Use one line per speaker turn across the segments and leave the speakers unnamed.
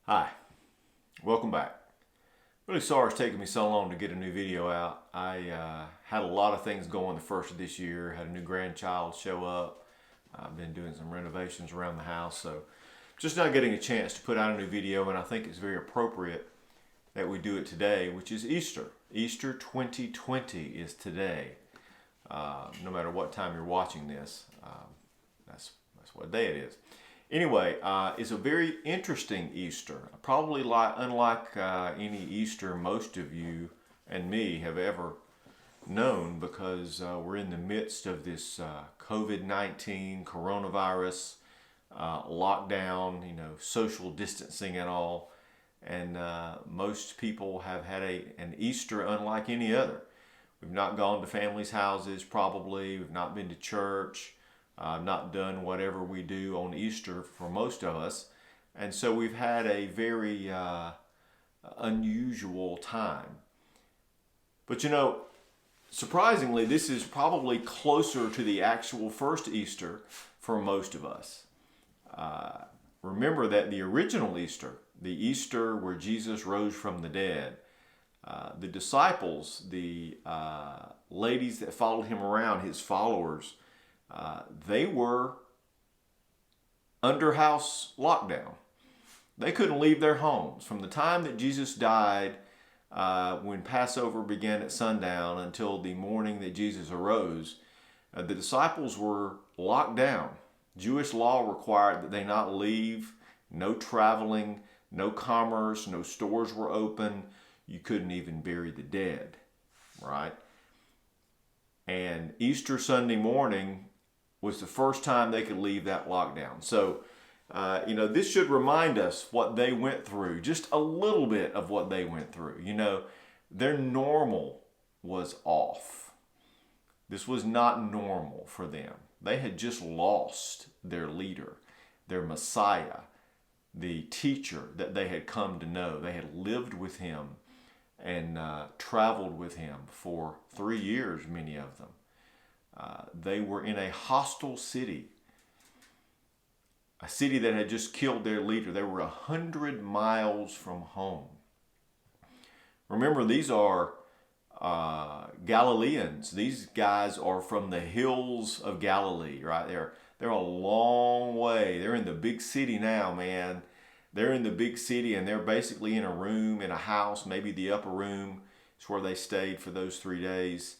Hi, welcome back. Really sorry it's taking me so long to get a new video out. I had a lot of things going the first of this year. Had a new grandchild show up. I've been doing some renovations around the house, so just not getting a chance to put out a new video, and I think it's very appropriate that we do it today, which is Easter. Easter 2020 is today. No matter what time you're watching this, that's what day it is. Anyway, it's a very interesting Easter. Probably unlike any Easter most of you and me have ever known, because we're in the midst of this COVID-19 coronavirus lockdown, social distancing and all. And most people have had an Easter unlike any other. We've not gone to families' houses, probably. We've not been to church. Not done whatever we do on Easter for most of us. And so we've had a very unusual time. But surprisingly, this is probably closer to the actual first Easter for most of us. Remember that the original Easter, the Easter where Jesus rose from the dead, the disciples, the ladies that followed him around, his followers, they were under house lockdown. They couldn't leave their homes. From the time that Jesus died, when Passover began at sundown, until the morning that Jesus arose, the disciples were locked down. Jewish law required that they not leave, no traveling, no commerce, no stores were open. You couldn't even bury the dead, right? And Easter Sunday morning was the first time they could leave that lockdown. So, this should remind us what they went through, just a little bit of what they went through. Their normal was off. This was not normal for them. They had just lost their leader, their Messiah, the teacher that they had come to know. They had lived with him and traveled with him for 3 years, many of them. They were in a hostile city, a city that had just killed their leader. They were 100 miles from home. Remember, these are Galileans. These guys are from the hills of Galilee, right? They're a long way. They're in the big city now, man. They're in the big city, and they're basically in a room, in a house, maybe the upper room is where they stayed for those 3 days.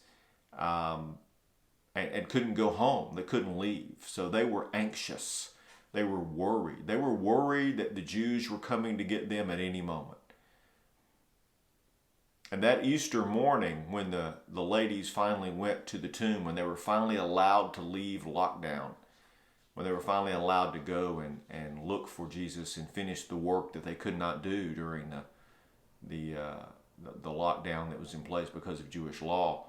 And couldn't go home. They couldn't leave. So they were anxious. They were worried. They were worried that the Jews were coming to get them at any moment. And that Easter morning, when the ladies finally went to the tomb, when they were finally allowed to leave lockdown, when they were finally allowed to go and look for Jesus and finish the work that they could not do during the lockdown that was in place because of Jewish law,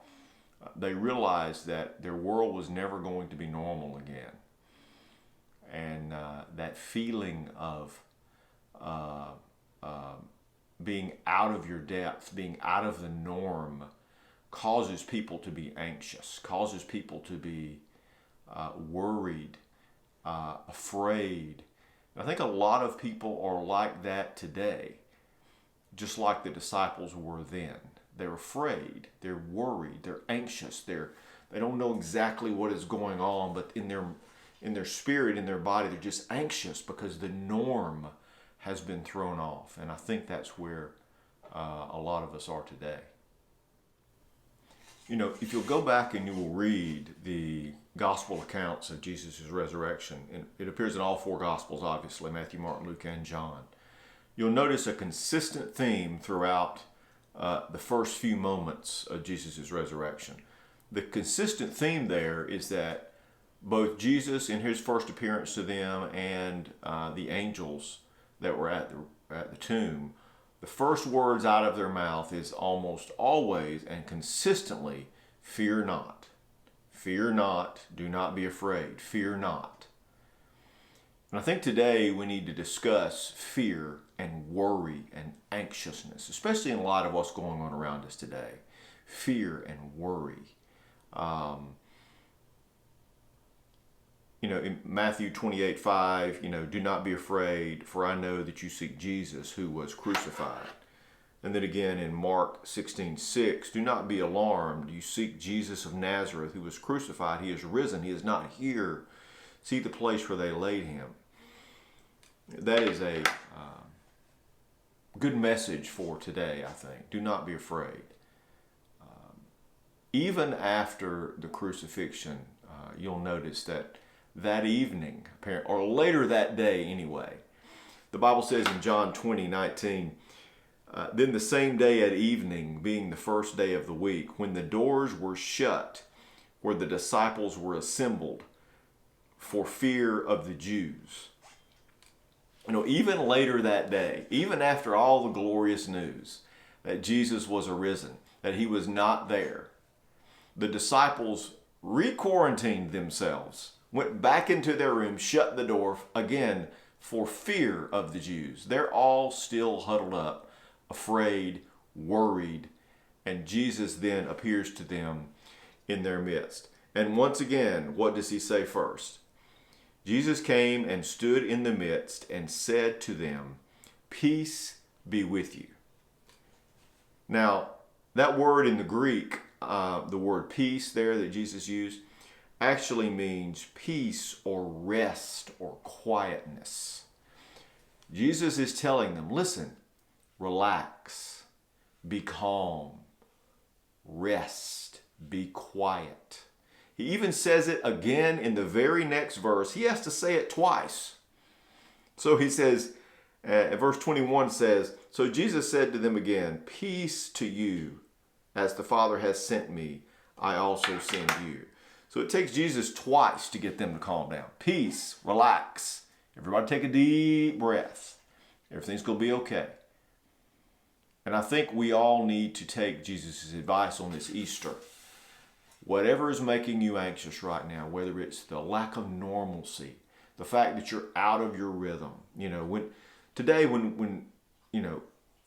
they realized that their world was never going to be normal again. And that feeling of being out of your depth, being out of the norm, causes people to be anxious, causes people to be worried, afraid. And I think a lot of people are like that today, just like the disciples were then. They're afraid, they're worried, they're anxious, they don't know exactly what is going on, but in their spirit, in their body, they're just anxious because the norm has been thrown off. And I think that's where a lot of us are today. If you'll go back and you will read the gospel accounts of Jesus' resurrection, and it appears in all 4 gospels, obviously, Matthew, Mark, Luke, and John, you'll notice a consistent theme throughout the first few moments of Jesus' resurrection. The consistent theme there is that both Jesus in his first appearance to them and the angels that were at the tomb, the first words out of their mouth is almost always and consistently, "Fear not. Fear not. Do not be afraid. Fear not." And I think today we need to discuss fear and worry and anxiousness, especially in light of what's going on around us today. Fear and worry. in Matthew 28:5, do not be afraid, for I know that you seek Jesus who was crucified. And then again in Mark 16:6, do not be alarmed. You seek Jesus of Nazareth who was crucified. He is risen. He is not here. See the place where they laid him. That is a good message for today, I think. Do not be afraid. Even after the crucifixion, you'll notice that evening, or later that day anyway, the Bible says in John 20:19, then the same day at evening, being the first day of the week, when the doors were shut, where the disciples were assembled for fear of the Jews. Even later that day, even after all the glorious news that Jesus was arisen, that he was not there, the disciples re-quarantined themselves, went back into their room, shut the door again for fear of the Jews. They're all still huddled up, afraid, worried, and Jesus then appears to them in their midst. And once again, what does he say first? Jesus came and stood in the midst and said to them, peace be with you. Now, that word in the Greek, the word peace there that Jesus used, actually means peace or rest or quietness. Jesus is telling them, listen, relax, be calm, rest, be quiet. He even says it again in the very next verse. He has to say it twice. So he says, verse 21 says, so Jesus said to them again, peace to you, as the Father has sent me, I also send you. So it takes Jesus twice to get them to calm down. Peace, relax. Everybody take a deep breath. Everything's going to be okay. And I think we all need to take Jesus' advice on this Easter. Whatever is making you anxious right now, whether it's the lack of normalcy, the fact that you're out of your rhythm, when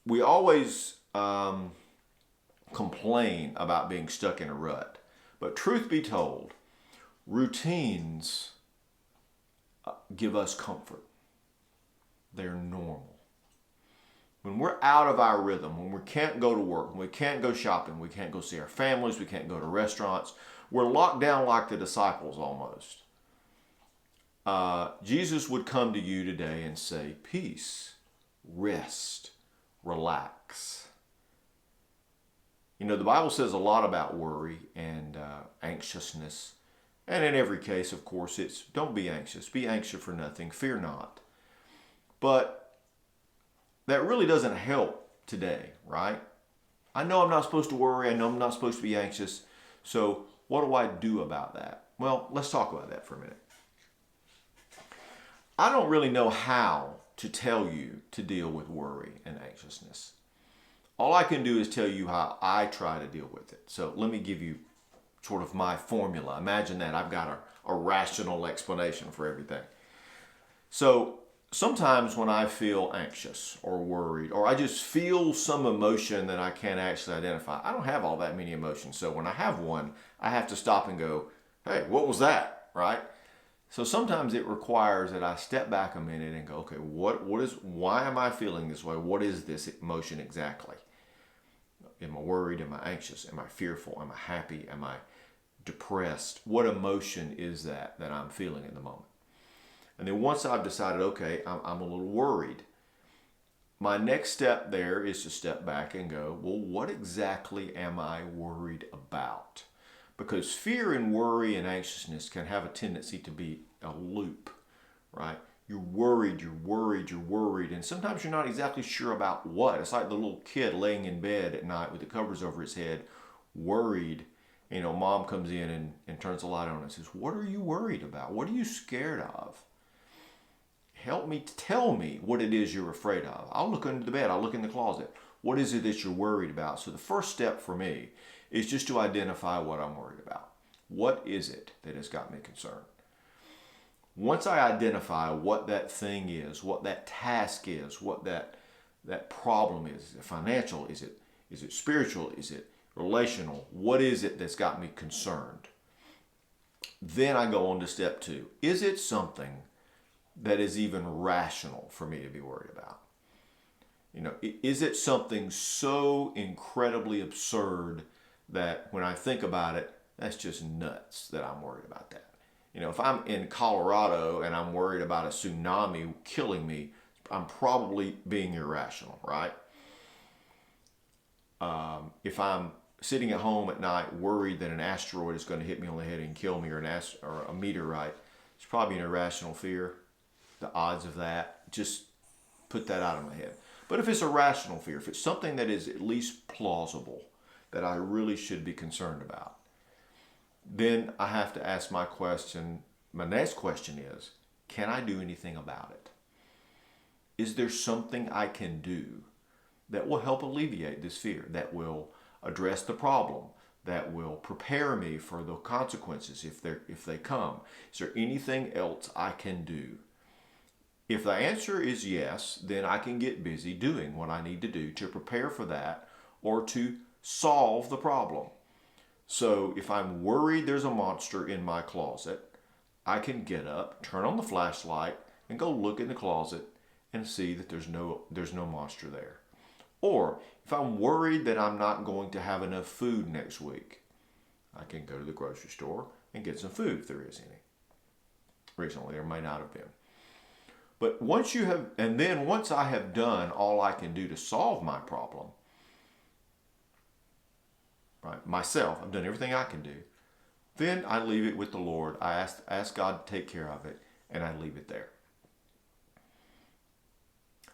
we always complain about being stuck in a rut. But truth be told, routines give us comfort. They're normal. When we're out of our rhythm, when we can't go to work, when we can't go shopping, we can't go see our families, we can't go to restaurants, we're locked down like the disciples almost. Jesus would come to you today and say, peace, rest, relax. The Bible says a lot about worry and anxiousness. And in every case, of course, it's don't be anxious. Be anxious for nothing. Fear not. But that really doesn't help today, right? I know I'm not supposed to worry. I know I'm not supposed to be anxious. So what do I do about that? Well, let's talk about that for a minute. I don't really know how to tell you to deal with worry and anxiousness. All I can do is tell you how I try to deal with it. So let me give you sort of my formula. Imagine that I've got a rational explanation for everything. So sometimes when I feel anxious or worried, or I just feel some emotion that I can't actually identify, I don't have all that many emotions. So when I have one, I have to stop and go, hey, what was that, right? So sometimes it requires that I step back a minute and go, okay, why am I feeling this way? What is this emotion exactly? Am I worried? Am I anxious? Am I fearful? Am I happy? Am I depressed? What emotion is that I'm feeling in the moment? And then once I've decided, okay, I'm a little worried, my next step there is to step back and go, well, what exactly am I worried about? Because fear and worry and anxiousness can have a tendency to be a loop, right? You're worried, and sometimes you're not exactly sure about what. It's like the little kid laying in bed at night with the covers over his head, worried. Mom comes in and turns the light on and says, what are you worried about? What are you scared of? Help me, tell me what it is you're afraid of. I'll look under the bed, I'll look in the closet. What is it that you're worried about? So the first step for me is just to identify what I'm worried about. What is it that has got me concerned? Once I identify what that thing is, what that task is, what that problem is it financial? Is it spiritual? Is it relational? What is it that's got me concerned? Then I go on to step 2. Is it something that is even rational for me to be worried about? Is it something so incredibly absurd that when I think about it, that's just nuts that I'm worried about that? If I'm in Colorado and I'm worried about a tsunami killing me, I'm probably being irrational, right? If I'm sitting at home at night worried that an asteroid is going to hit me on the head and kill me, or a meteorite, it's probably an irrational fear. The odds of that, just put that out of my head. But if it's a rational fear, if it's something that is at least plausible, that I really should be concerned about, then I have to ask my next question is, can I do anything about it? Is there something I can do that will help alleviate this fear, that will address the problem, that will prepare me for the consequences if they come? Is there anything else I can do? If the answer is yes, then I can get busy doing what I need to do to prepare for that or to solve the problem. So if I'm worried there's a monster in my closet, I can get up, turn on the flashlight, and go look in the closet and see that there's no monster there. Or if I'm worried that I'm not going to have enough food next week, I can go to the grocery store and get some food if there is any. Recently, there may not have been. But once I have done all I can do to solve my problem, right, myself, I've done everything I can do, then I leave it with the Lord. I ask God to take care of it, and I leave it there.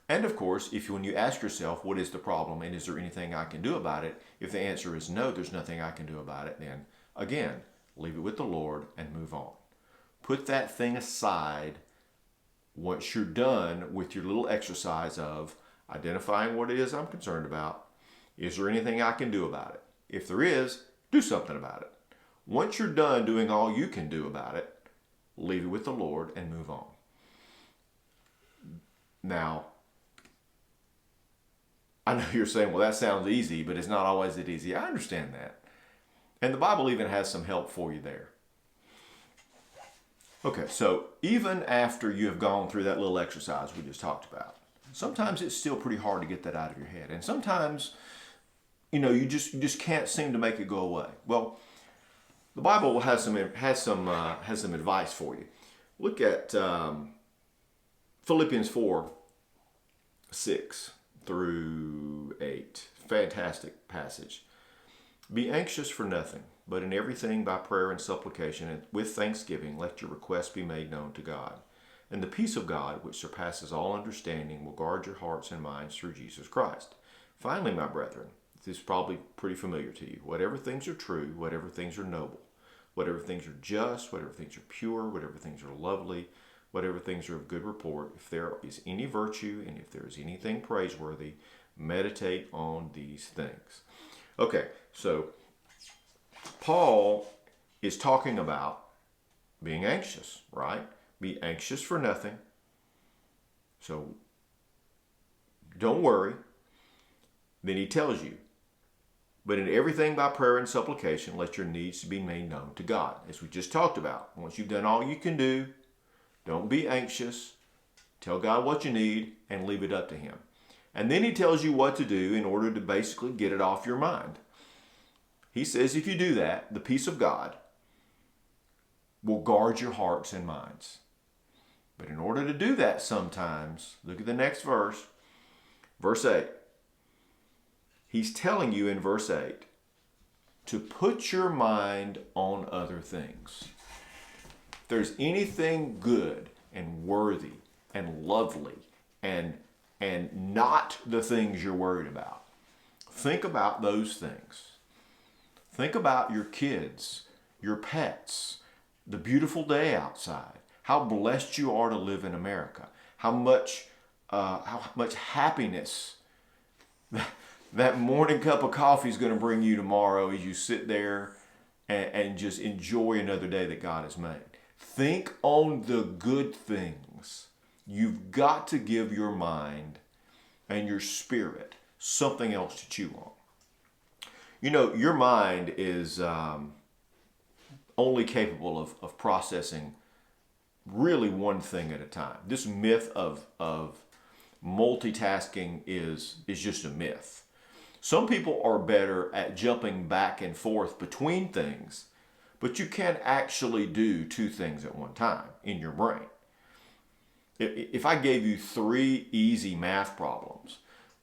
And of course, when you ask yourself, what is the problem and is there anything I can do about it? If the answer is no, there's nothing I can do about it, then again, leave it with the Lord and move on. Put that thing aside once you're done with your little exercise of identifying what it is I'm concerned about. Is there anything I can do about it? If there is, do something about it. Once you're done doing all you can do about it, leave it with the Lord and move on. Now, I know you're saying, well, that sounds easy, but it's not always that easy. I understand that. And the Bible even has some help for you there. Okay, so even after you have gone through that little exercise we just talked about, sometimes it's still pretty hard to get that out of your head. And sometimes, you just can't seem to make it go away. Well, the Bible has some advice for you. Look at Philippians 4:6-8. Fantastic passage. Be anxious for nothing, but in everything by prayer and supplication and with thanksgiving let your requests be made known to God. And the peace of God, which surpasses all understanding, will guard your hearts and minds through Jesus Christ. Finally, my brethren, this is probably pretty familiar to you. Whatever things are true, whatever things are noble, whatever things are just, whatever things are pure, whatever things are lovely, whatever things are of good report, if there is any virtue and if there is anything praiseworthy, meditate on these things. Okay, so Paul is talking about being anxious, right? Be anxious for nothing. So don't worry. Then he tells you, but in everything by prayer and supplication, let your needs be made known to God. As we just talked about, once you've done all you can do, don't be anxious. Tell God what you need and leave it up to him. And then he tells you what to do in order to basically get it off your mind. He says if you do that, the peace of God will guard your hearts and minds. But in order to do that sometimes, look at the next verse, verse 8. He's telling you in verse 8 to put your mind on other things. If there's anything good and worthy and lovely and not the things you're worried about, think about those things. Think about your kids, your pets, the beautiful day outside, how blessed you are to live in America, how much happiness that morning cup of coffee is going to bring you tomorrow as you sit there and just enjoy another day that God has made. Think on the good things. You've got to give your mind and your spirit something else to chew on. Your mind is only only capable of processing really one thing at a time. This myth of multitasking is just a myth. Some people are better at jumping back and forth between things, but you can't actually do two things at one time in your brain. If I gave you 3 easy math problems,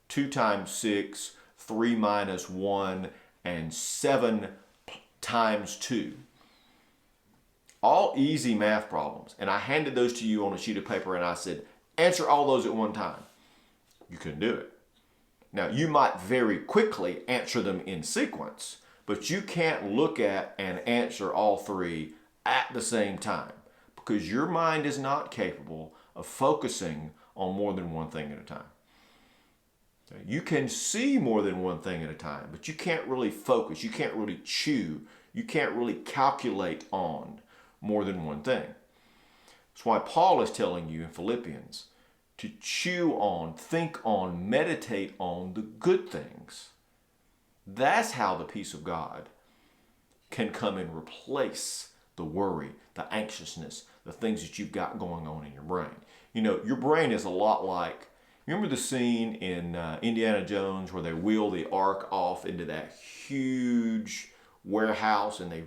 2 times 6, 3 minus 1, and 7 times 2, all easy math problems, and I handed those to you on a sheet of paper and I said, answer all those at one time, you couldn't do it. Now, you might very quickly answer them in sequence, but you can't look at and answer all 3 at the same time because your mind is not capable of focusing on more than one thing at a time. You can see more than one thing at a time, but you can't really focus. You can't really chew. You can't really calculate on more than one thing. That's why Paul is telling you in Philippians to chew on, think on, meditate on the good things. That's how the peace of God can come and replace the worry, the anxiousness, the things that you've got going on in your brain. You know, your brain is a lot like, remember the scene in Indiana Jones where they wheel the ark off into that huge warehouse and they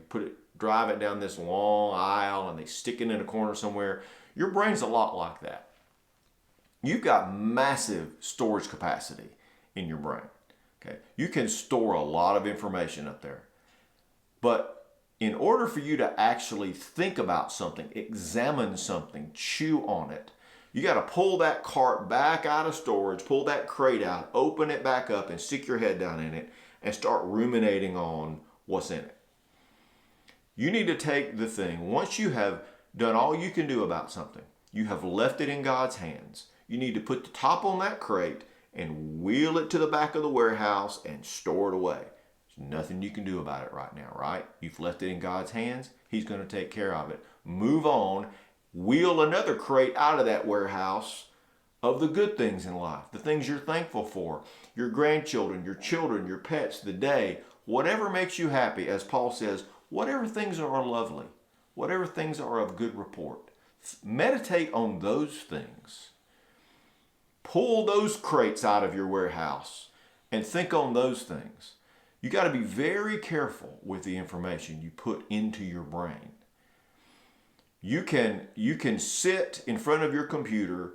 drive it down this long aisle and they stick it in a corner somewhere? Your brain's a lot like that. You've got massive storage capacity in your brain. Okay, you can store a lot of information up there. But in order for you to actually think about something, examine something, chew on it, you got to pull that cart back out of storage, pull that crate out, open it back up and stick your head down in it and start ruminating on what's in it. You need to take the thing, once you have done all you can do about something, you have left it in God's hands, you need to put the top on that crate and wheel it to the back of the warehouse and store it away. There's nothing you can do about it right now, right? You've left it in God's hands. He's going to take care of it. Move on. Wheel another crate out of that warehouse of the good things in life, the things you're thankful for, your grandchildren, your children, your pets, the day, whatever makes you happy. As Paul says, whatever things are lovely, whatever things are of good report. Meditate on those things. Pull those crates out of your warehouse and think on those things. You got to be very careful with the information you put into your brain. You can sit in front of your computer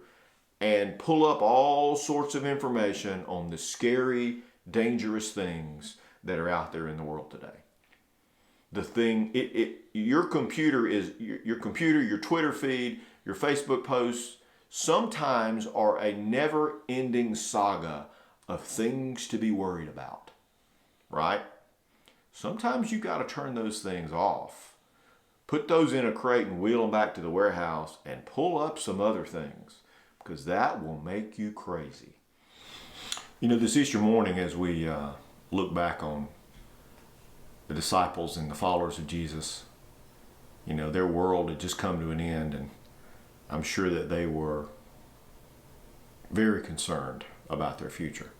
and pull up all sorts of information on the scary, dangerous things that are out there in the world today. Your computer, your Twitter feed, your Facebook posts, sometimes are a never-ending saga of things to be worried about, right? Sometimes you got to turn those things off. Put those in a crate and wheel them back to the warehouse and pull up some other things because that will make you crazy. You know, this Easter morning as we look back on the disciples and the followers of Jesus, you know, their world had just come to an end, and I'm sure that they were very concerned about their future.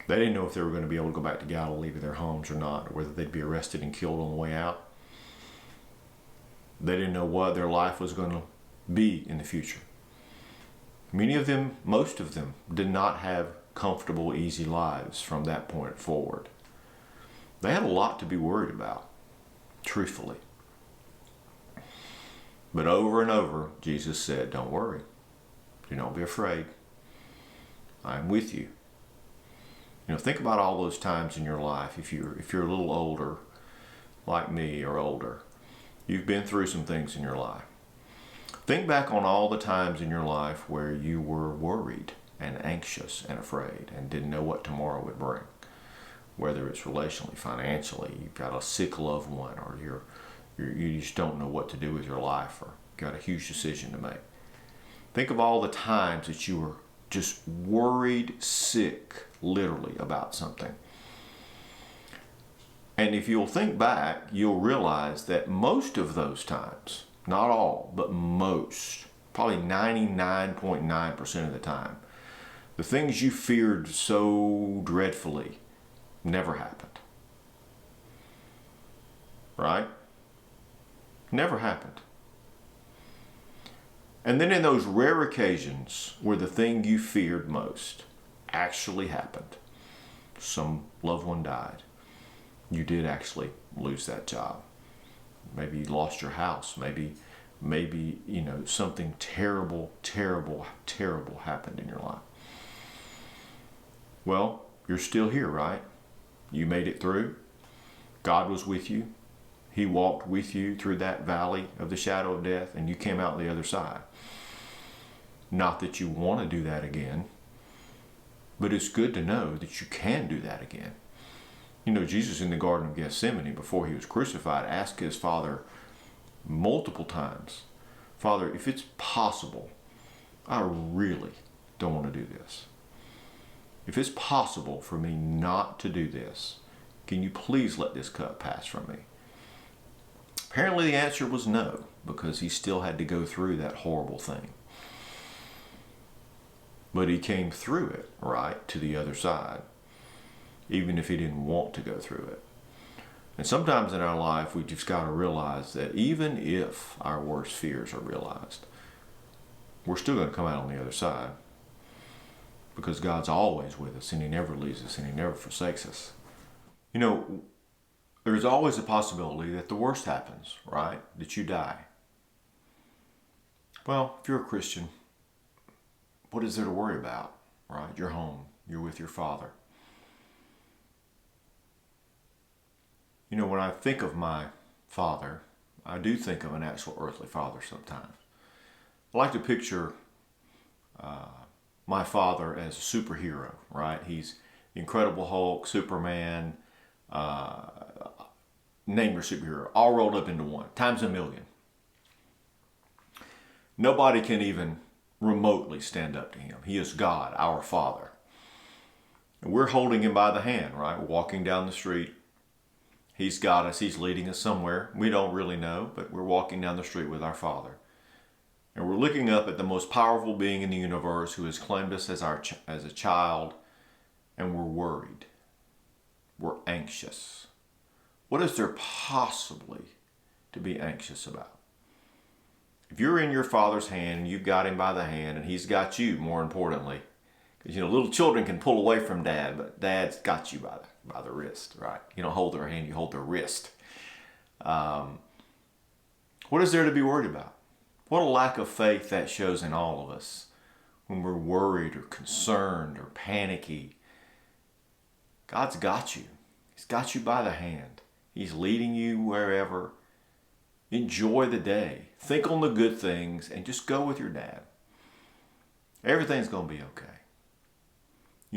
They didn't know if they were going to be able to go back to Galilee to their homes or not, or whether they'd be arrested and killed on the way out. They didn't know what their life was going to be in the future. Many of them, most of them, did not have comfortable, easy lives from that point forward. They had a lot to be worried about, truthfully. But over and over, Jesus said, don't worry. Do not be afraid. I am with you. You know, think about all those times in your life. If you're a little older, like me or older, you've been through some things in your life. Think back on all the times in your life where you were worried and anxious and afraid and didn't know what tomorrow would bring. Whether it's relationally, financially, you've got a sick loved one, or you just don't know what to do with your life, or got a huge decision to make. Think of all the times that you were just worried sick, literally, about something. And if you'll think back, you'll realize that most of those times, not all, but most, probably 99.9% of the time, the things you feared so dreadfully never happened. Right? Never happened. And then in those rare occasions where the thing you feared most actually happened, some loved one died, you did actually lose that job. Maybe you lost your house. Maybe something terrible happened in your life. Well, you're still here, right? You made it through. God was with you. He walked with you through that valley of the shadow of death, and you came out the other side. Not that you want to do that again, but it's good to know that you can do that again. Jesus in the Garden of Gethsemane, before he was crucified, asked his Father multiple times, Father, if it's possible, I really don't want to do this. If it's possible for me not to do this, can you please let this cup pass from me? Apparently the answer was no, because he still had to go through that horrible thing. But he came through it, right, to the other side, even if he didn't want to go through it. And sometimes in our life, we just got to realize that even if our worst fears are realized, we're still going to come out on the other side, because God's always with us, and he never leaves us, and he never forsakes us. There's always a possibility that the worst happens, right? That you die. Well, if you're a Christian, what is there to worry about, right? You're home. You're with your Father. When I think of my father, I do think of an actual earthly father sometimes. I like to picture my father as a superhero, right? He's Incredible Hulk, Superman, name your superhero, all rolled up into one, times a million. Nobody can even remotely stand up to him. He is God, our Father. And we're holding him by the hand, right? Walking down the street. He's got us. He's leading us somewhere. We don't really know, but we're walking down the street with our Father. And we're looking up at the most powerful being in the universe who has claimed us as a child, and we're worried. We're anxious. What is there possibly to be anxious about? If you're in your Father's hand and you've got him by the hand and he's got you, more importantly, because little children can pull away from dad, but dad's got you by the wrist, right? You don't hold their hand, you hold their wrist. What is there to be worried about? What a lack of faith that shows in all of us when we're worried or concerned or panicky. God's got you. He's got you by the hand. He's leading you wherever. Enjoy the day. Think on the good things and just go with your dad. Everything's going to be okay.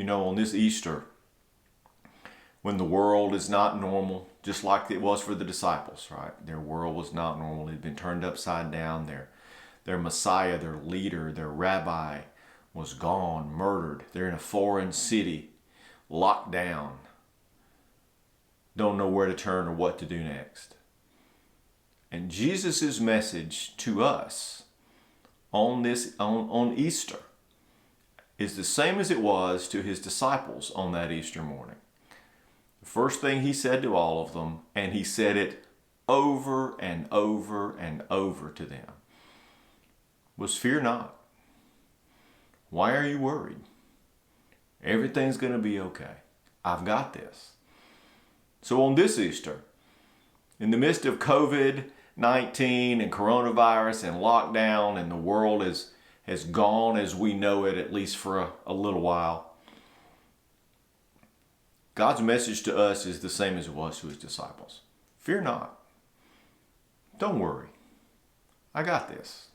On this Easter, when the world is not normal, just like it was for the disciples, right? Their world was not normal. It had been turned upside down. Their Messiah, their leader, their rabbi was gone, murdered. They're in a foreign city, locked down. Don't know where to turn or what to do next. And Jesus' message to us on Easter is the same as it was to his disciples on that Easter morning. The first thing he said to all of them, and he said it over and over and over to them, was fear not. Why are you worried? Everything's going to be okay. I've got this. So on this Easter, in the midst of COVID-19 and coronavirus and lockdown, and the world has gone as we know it, at least for a little while, God's message to us is the same as it was to his disciples. Fear not. Don't worry. I got this.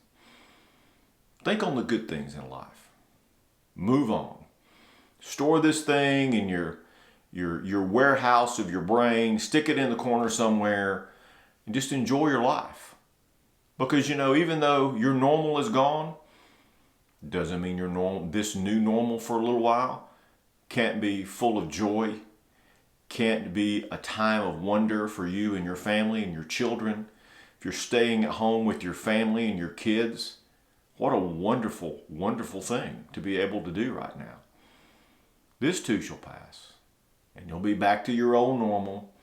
Think on the good things in life. Move on. Store this thing in your warehouse of your brain. Stick it in the corner somewhere and just enjoy your life. Because, even though your normal is gone, doesn't mean your normal, this new normal for a little while can't be full of joy, can't be a time of wonder for you and your family and your children. If you're staying at home with your family and your kids, what a wonderful, wonderful thing to be able to do right now. This too shall pass, and you'll be back to your old normal,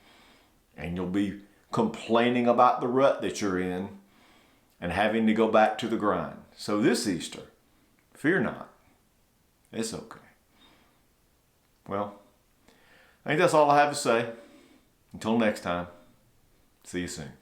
and you'll be complaining about the rut that you're in and having to go back to the grind. So this Easter, fear not. It's okay. Well, I think that's all I have to say. Until next time, see you soon.